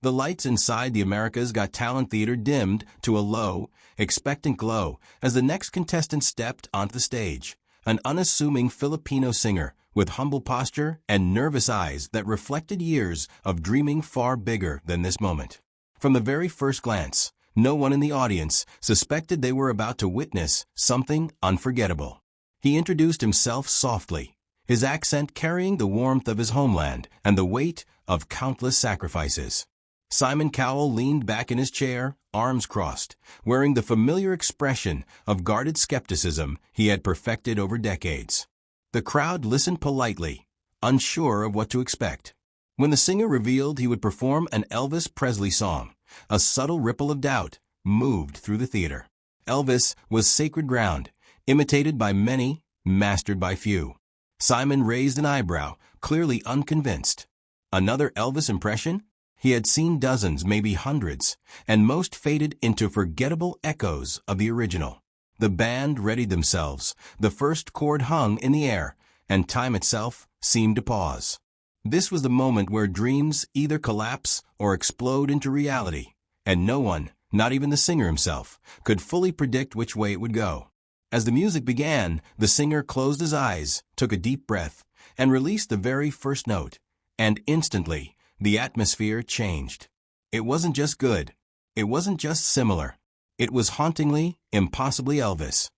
The lights inside the America's Got Talent Theater dimmed to a low, expectant glow as the next contestant stepped onto the stage, an unassuming Filipino singer with humble posture and nervous eyes that reflected years of dreaming far bigger than this moment. From the very first glance, no one in the audience suspected they were about to witness something unforgettable. He introduced himself softly, his accent carrying the warmth of his homeland and the weight of countless sacrifices. Simon Cowell leaned back in his chair, arms crossed, wearing the familiar expression of guarded skepticism he had perfected over decades. The crowd listened politely, unsure of what to expect. When the singer revealed he would perform an Elvis Presley song, a subtle ripple of doubt moved through the theater. Elvis was sacred ground, imitated by many, mastered by few. Simon raised an eyebrow, clearly unconvinced. Another Elvis impression? He had seen dozens, maybe hundreds, and most faded into forgettable echoes of the original. The band readied themselves, the first chord hung in the air, and time itself seemed to pause. This was the moment where dreams either collapse or explode into reality, and no one, not even the singer himself, could fully predict which way it would go. As the music began, the singer closed his eyes, took a deep breath, and released the very first note, and instantly, the atmosphere changed. It wasn't just good. It wasn't just similar. It was hauntingly, impossibly Elvis.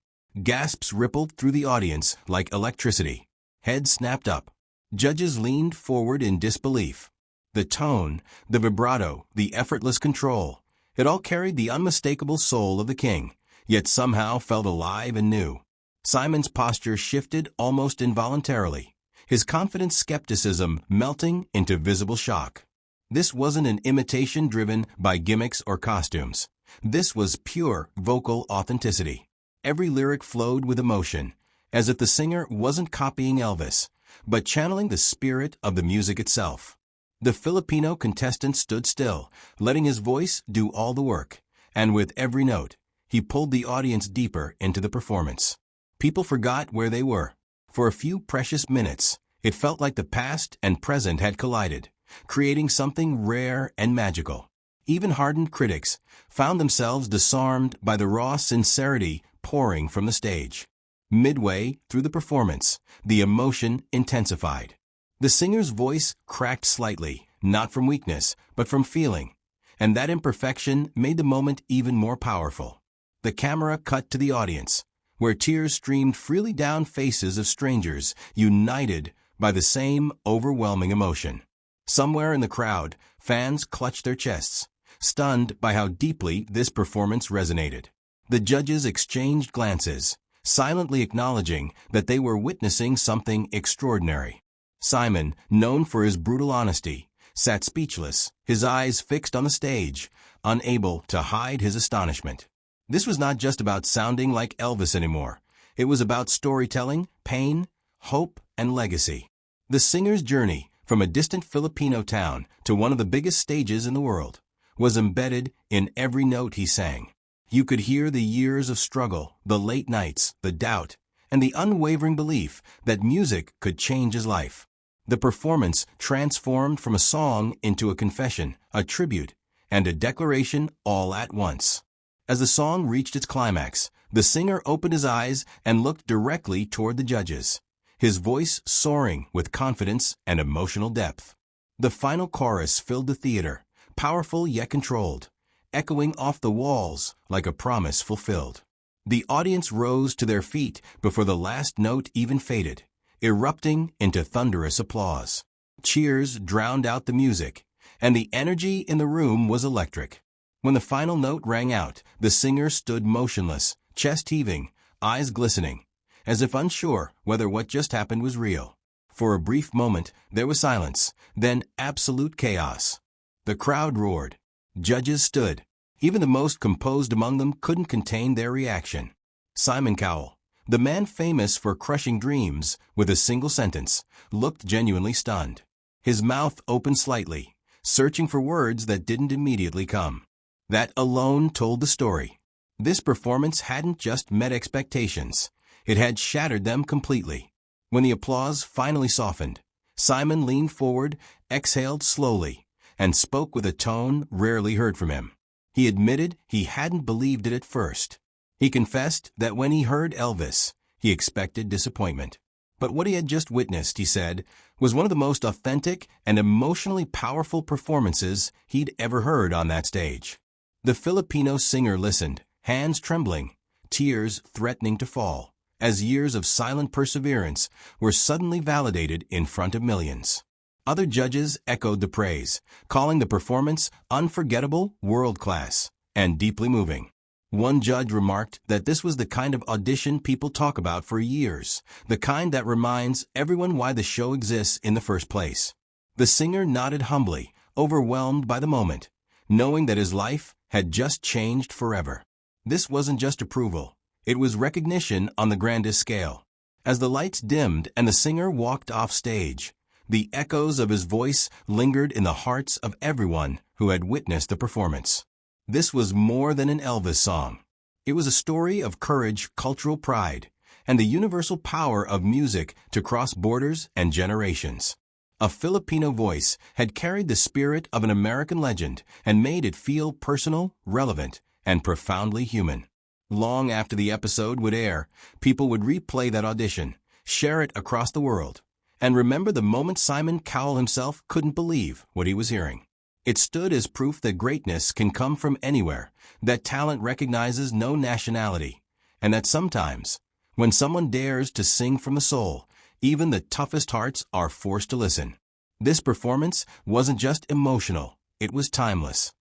Gasps rippled through the audience like electricity. Heads snapped up. Judges leaned forward in disbelief. The tone, the vibrato, the effortless control, it all carried the unmistakable soul of the king, yet somehow felt alive and new. Simon's posture shifted almost involuntarily, his confident skepticism melting into visible shock. This wasn't an imitation driven by gimmicks or costumes. This was pure vocal authenticity. Every lyric flowed with emotion, as if the singer wasn't copying Elvis, but channeling the spirit of the music itself. The Filipino contestant stood still, letting his voice do all the work, and with every note, he pulled the audience deeper into the performance. People forgot where they were. For a few precious minutes, it felt like the past and present had collided, creating something rare and magical. Even hardened critics found themselves disarmed by the raw sincerity pouring from the stage. Midway through the performance, the emotion intensified. The singer's voice cracked slightly, not from weakness, but from feeling, and that imperfection made the moment even more powerful. The camera cut to the audience, where tears streamed freely down faces of strangers, united by the same overwhelming emotion. Somewhere in the crowd, fans clutched their chests, stunned by how deeply this performance resonated. The judges exchanged glances, silently acknowledging that they were witnessing something extraordinary. Simon, known for his brutal honesty, sat speechless, his eyes fixed on the stage, unable to hide his astonishment. This was not just about sounding like Elvis anymore. It was about storytelling, pain, hope, and legacy. The singer's journey, from a distant Filipino town to one of the biggest stages in the world, was embedded in every note he sang. You could hear the years of struggle, the late nights, the doubt, and the unwavering belief that music could change his life. The performance transformed from a song into a confession, a tribute, and a declaration all at once. As the song reached its climax, the singer opened his eyes and looked directly toward the judges, his voice soaring with confidence and emotional depth. The final chorus filled the theater, powerful yet controlled, echoing off the walls like a promise fulfilled. The audience rose to their feet before the last note even faded, erupting into thunderous applause. Cheers drowned out the music, and the energy in the room was electric. When the final note rang out, the singer stood motionless, chest heaving, eyes glistening, as if unsure whether what just happened was real. For a brief moment, there was silence, then absolute chaos. The crowd roared. Judges stood. Even the most composed among them couldn't contain their reaction. Simon Cowell, the man famous for crushing dreams with a single sentence, looked genuinely stunned. His mouth opened slightly, searching for words that didn't immediately come. That alone told the story. This performance hadn't just met expectations. It had shattered them completely. When the applause finally softened, Simon leaned forward, exhaled slowly, and spoke with a tone rarely heard from him. He admitted he hadn't believed it at first. He confessed that when he heard Elvis, he expected disappointment. But what he had just witnessed, he said, was one of the most authentic and emotionally powerful performances he'd ever heard on that stage. The Filipino singer listened, hands trembling, tears threatening to fall, as years of silent perseverance were suddenly validated in front of millions. Other judges echoed the praise, calling the performance unforgettable, world-class, and deeply moving. One judge remarked that this was the kind of audition people talk about for years, the kind that reminds everyone why the show exists in the first place. The singer nodded humbly, overwhelmed by the moment, knowing that his life had just changed forever. This wasn't just approval. It was recognition on the grandest scale. As the lights dimmed and the singer walked off stage, the echoes of his voice lingered in the hearts of everyone who had witnessed the performance. This was more than an Elvis song. It was a story of courage, cultural pride, and the universal power of music to cross borders and generations. A Filipino voice had carried the spirit of an American legend and made it feel personal, relevant, and profoundly human. Long after the episode would air, people would replay that audition, share it across the world, and remember the moment Simon Cowell himself couldn't believe what he was hearing. It stood as proof that greatness can come from anywhere, that talent recognizes no nationality, and that sometimes, when someone dares to sing from the soul, even the toughest hearts are forced to listen. This performance wasn't just emotional, it was timeless.